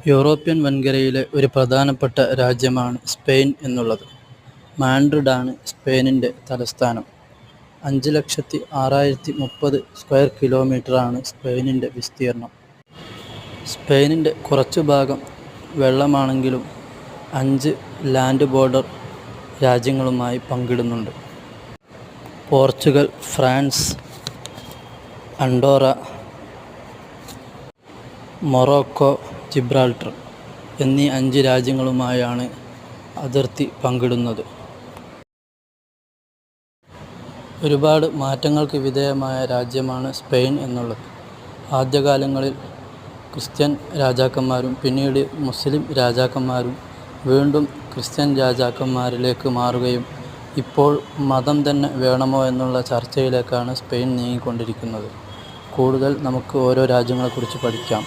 European വൻകരയിലെ ഒരു പ്രധാനപ്പെട്ട രാജ്യമാണ് സ്പെയിൻ എന്നുള്ളത്. മാഡ്രിഡാണ് സ്പെയിനിൻ്റെ തലസ്ഥാനം. 5,06,030 സ്ക്വയർ കിലോമീറ്ററാണ് സ്പെയിനിൻ്റെ വിസ്തീർണ്ണം. സ്പെയിനിൻ്റെ കുറച്ചു ഭാഗം വെള്ളമാണെങ്കിലും 5 ലാൻഡ് ബോർഡർ രാജ്യങ്ങളുമായി പങ്കിടുന്നുണ്ട്. Portugal, France, Andorra, Morocco, Gibraltar എന്നീ 5 രാജ്യങ്ങളുമായാണ് അതിർത്തി പങ്കിടുന്നത്. ഒരുപാട് മാറ്റങ്ങൾക്ക് വിധേയമായ രാജ്യമാണ് സ്പെയിൻ എന്നുള്ളത്. ആദ്യകാലങ്ങളിൽ ക്രിസ്ത്യൻ രാജാക്കന്മാരും പിന്നീട് മുസ്ലിം രാജാക്കന്മാരും വീണ്ടും ക്രിസ്ത്യൻ രാജാക്കന്മാരിലേക്ക് മാറുകയും ഇപ്പോൾ മതം തന്നെ വേണമോ എന്നുള്ള ചർച്ചയിലേക്കാണ് സ്പെയിൻ നീങ്ങിക്കൊണ്ടിരിക്കുന്നത്. കൂടുതൽ നമുക്ക് ഓരോ രാജ്യങ്ങളെക്കുറിച്ച് പഠിക്കാം.